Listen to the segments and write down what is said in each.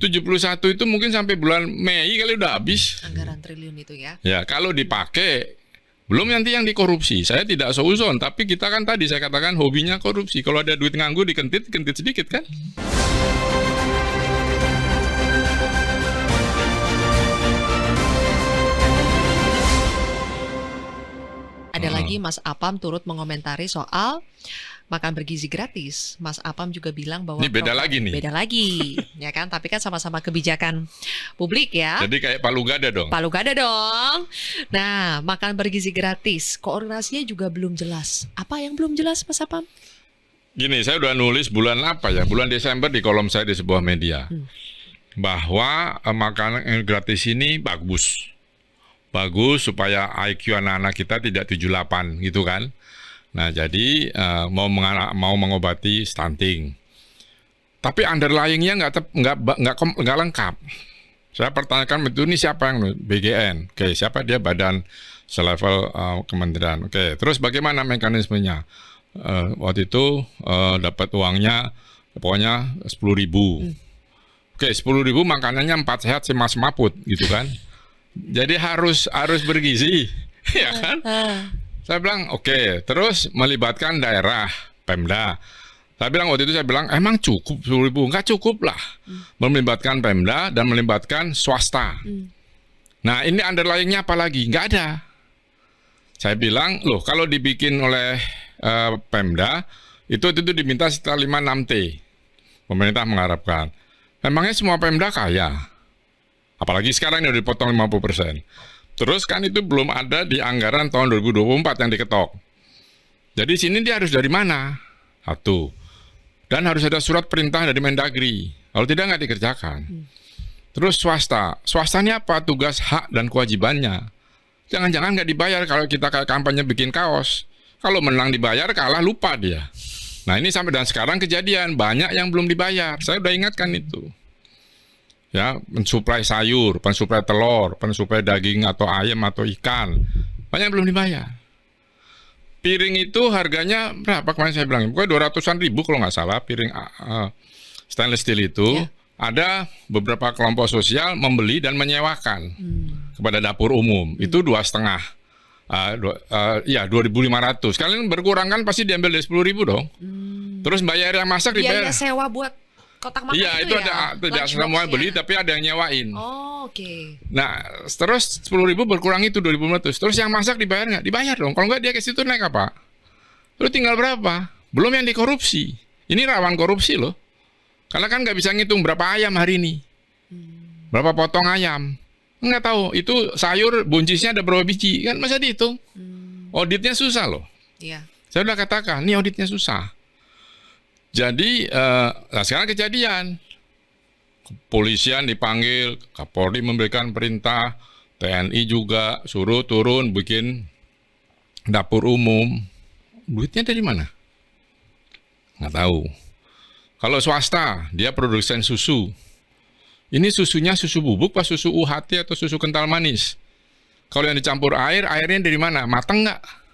71 itu mungkin sampai bulan Mei kali udah habis. Anggaran triliun itu ya. Ya, kalau dipakai, belum nanti yang dikorupsi. Saya tidak seuzon, tapi kita kan tadi saya katakan hobinya korupsi. Kalau ada duit nganggur dikentit sedikit kan. Ada lagi Mas Apam turut mengomentari soal makan bergizi gratis. Mas Apam juga bilang bahwa Ini beda lagi nih. Beda lagi, ya kan? Tapi kan sama-sama kebijakan publik ya. Jadi kayak Palu Gada dong. Palu Gada dong. Nah, makan bergizi gratis, koordinasinya juga belum jelas. Apa yang belum jelas, Mas Apam? Gini, saya udah nulis bulan apa ya? Bulan Desember di kolom saya di sebuah media. Bahwa makanan gratis ini bagus. Bagus supaya IQ anak-anak kita tidak 78 gitu kan. Nah, jadi mau mengobati stunting. Tapi underlying-nya nggak lengkap. Saya pertanyakan itu ini siapa yang BGN? Oke, siapa dia badan selevel kementerian. Oke, terus bagaimana mekanismenya? Waktu itu dapat uangnya pokoknya 10.000. Oke, 10.000 makanannya 4 sehat si Mas Maput gitu kan. Jadi harus bergizi, ya kan? Saya bilang oke, terus melibatkan daerah, Pemda. Saya bilang waktu itu emang cukup 10.000? Nggak cukup lah. Melibatkan Pemda dan melibatkan swasta. Nah ini underlying-nya apa lagi? Nggak ada. Saya bilang loh kalau dibikin oleh Pemda itu diminta sekitar 5-6 T. Pemerintah mengharapkan. Emangnya semua Pemda kaya? Apalagi sekarang ini udah dipotong 50%. Terus kan itu belum ada di anggaran tahun 2024 yang diketok. Jadi sini dia harus dari mana? Satu. Dan harus ada surat perintah dari Mendagri. Kalau tidak nggak dikerjakan. Terus swasta. Swasta ini apa? Tugas, hak, dan kewajibannya. Jangan-jangan nggak dibayar kalau kita kayak kampanye bikin kaos. Kalau menang dibayar, kalah lupa dia. Nah ini sampai dan sekarang kejadian. Banyak yang belum dibayar. Saya udah ingatkan itu. Ya, mensuplai sayur, pensuplai telur, pensuplai daging atau ayam atau ikan. Banyak yang belum dibayar. Piring itu harganya berapa kemarin saya bilang? Pokoknya 200-an ribu kalau nggak salah piring stainless steel itu. Ada beberapa kelompok sosial membeli dan menyewakan kepada dapur umum. Itu 2,5. 2.500. Kalian berkurang kan pasti diambil dari 10.000 dong. Terus bayar yang masak dibayar. Biaya sewa buat kotak makan itu ada tidak semua beli tapi ada yang nyewain. Oh, oke. Nah, terus 10.000 berkurang itu 2.500. Terus yang masak dibayar nggak? Dibayar dong. Kalau nggak dia ke situ naik apa? Terus tinggal berapa? Belum yang dikorupsi. Ini rawan korupsi loh. Karena kan nggak bisa ngitung berapa ayam hari ini. Berapa potong ayam. Nggak tahu. Itu sayur buncisnya ada berapa biji. Kan masa dihitung. Auditnya susah loh. Iya. Saya udah katakan, ini auditnya susah. Jadi, sekarang kejadian. Kepolisian dipanggil, Kapolri memberikan perintah, TNI juga suruh turun bikin dapur umum. Duitnya dari mana? Nggak tahu. Kalau swasta, dia produsen susu. Ini susunya susu bubuk, pas susu UHT atau susu kental manis. Kalau yang dicampur air, airnya dari mana? Mateng nggak?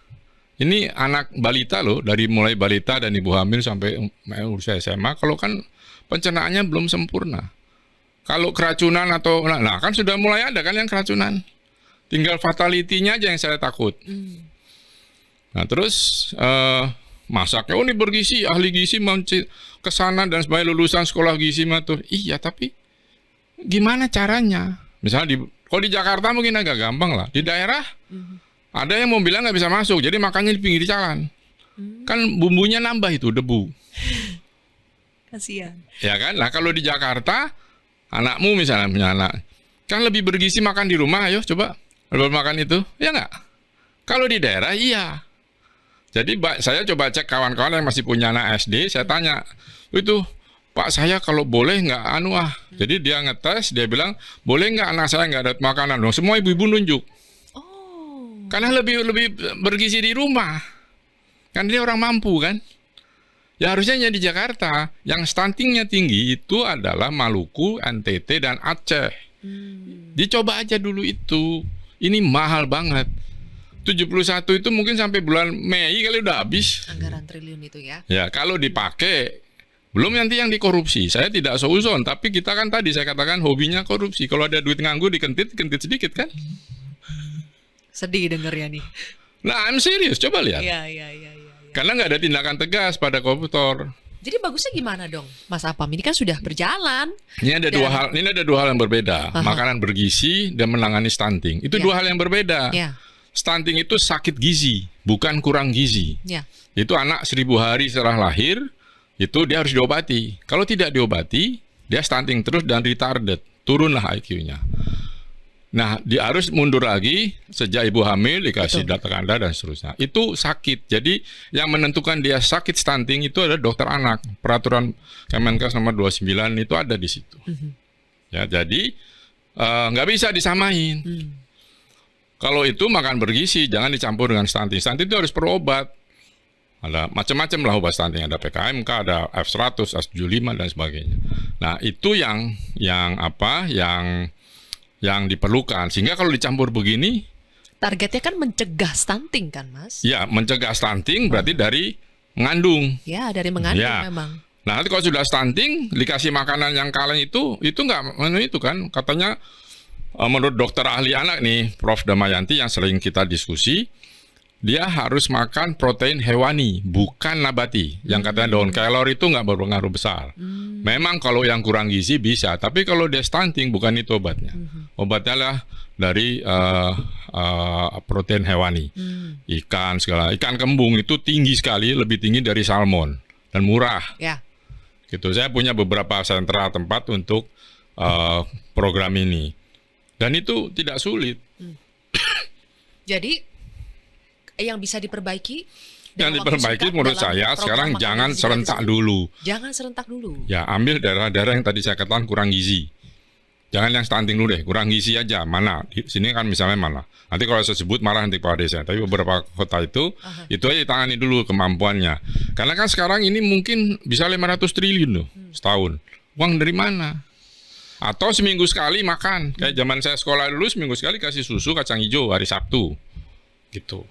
Ini anak balita loh, dari mulai balita dan ibu hamil sampai usia SMA. Kalau kan pencernaannya belum sempurna. Kalau keracunan atau, nah kan sudah mulai ada kan yang keracunan. Tinggal fatality-nya aja yang saya takut. Nah terus masaknya, ini bergizi, ahli gizi mau ke sana dan sebagai lulusan sekolah gizi matur. Iya tapi gimana caranya? Misalnya kalau di Jakarta mungkin agak gampang lah. Di daerah ada yang mau bilang nggak bisa masuk, jadi makannya di pinggir jalan. Kan bumbunya nambah itu, debu. Kasihan. Ya kan? Nah kalau di Jakarta, anakmu misalnya punya anak, kan lebih bergizi makan di rumah, ayo coba. Lebih makan itu, ya nggak? Kalau di daerah, iya. Jadi saya coba cek kawan-kawan yang masih punya anak SD, saya tanya, itu Pak saya kalau boleh nggak Jadi dia ngetes, dia bilang, boleh nggak anak saya nggak ada makanan? Dong, semua ibu-ibu nunjuk. Karena lebih bergizi di rumah. Kan dia orang mampu kan. Ya harusnya di Jakarta. Yang stuntingnya tinggi itu adalah Maluku, NTT, dan Aceh. Dicoba aja dulu itu. Ini mahal banget. 71 itu mungkin sampai bulan Mei kali udah habis. Anggaran triliun itu ya. Ya kalau dipakai, Belum nanti yang dikorupsi. Saya tidak seuzon, tapi kita kan tadi saya katakan hobinya korupsi. Kalau ada duit nganggur dikentit sedikit kan? Sedih dengernya nih. Nah, I'm serious. Coba lihat. Iya. Karena nggak ada tindakan tegas pada koruptor. Jadi bagusnya gimana dong, Mas Apam? Ini kan sudah berjalan. Ini ada dua hal. Ini ada dua hal yang berbeda. Makanan bergizi dan menangani stunting. Itu dua hal yang berbeda. Ya. Stunting itu sakit gizi, bukan kurang gizi. Ya. Itu anak 1000 hari setelah lahir. Itu dia harus diobati. Kalau tidak diobati, dia stunting terus dan retarded. Turunlah IQ-nya. Nah, dia harus mundur lagi sejak ibu hamil, dikasih data kanda dan seterusnya. Itu sakit. Jadi, yang menentukan dia sakit stunting itu adalah dokter anak. Peraturan Kemenkes nomor 29 itu ada di situ. Ya, jadi, nggak bisa disamain. Kalau itu makan bergizi, jangan dicampur dengan stunting. Stunting itu harus perlu obat. Ada macam-macam lah obat stunting, ada PKMK, ada F100, F75 dan sebagainya. Nah, itu yang diperlukan. Sehingga kalau dicampur begini, Targetnya kan mencegah stunting kan, Mas? ya mencegah stunting berarti dari mengandung. Ya, dari mengandung Ya. memang. Nah, nanti kalau sudah stunting, dikasih makanan yang kaleng itu nggak itu kan katanya menurut dokter ahli anak nih, Prof. Damayanti yang sering kita diskusi, dia harus makan protein hewani, bukan nabati. Yang katanya daun kelor itu nggak berpengaruh besar. Memang kalau yang kurang gizi bisa, tapi kalau dia stunting bukan itu obatnya. Obatnya lah dari protein hewani, ikan segala. Ikan kembung itu tinggi sekali, lebih tinggi dari salmon dan murah. Ya. Gitu. Saya punya beberapa sentra tempat untuk program ini, dan itu tidak sulit. Jadi yang bisa diperbaiki Yang diperbaiki menurut saya sekarang jangan serentak dulu. Jangan serentak dulu. Ya, ambil daerah-daerah yang tadi saya katakan kurang gizi. Jangan yang stunting dulu deh, kurang gizi aja. Mana? Di sini kan misalnya mana? Nanti kalau saya sebut marah nanti kepala desa. Tapi beberapa kota itu aja ditangani dulu kemampuannya. Karena kan sekarang ini mungkin bisa 500 triliun loh setahun. Uang dari mana? Atau seminggu sekali makan. Kayak zaman saya sekolah dulu seminggu sekali kasih susu kacang hijau hari Sabtu. Gitu.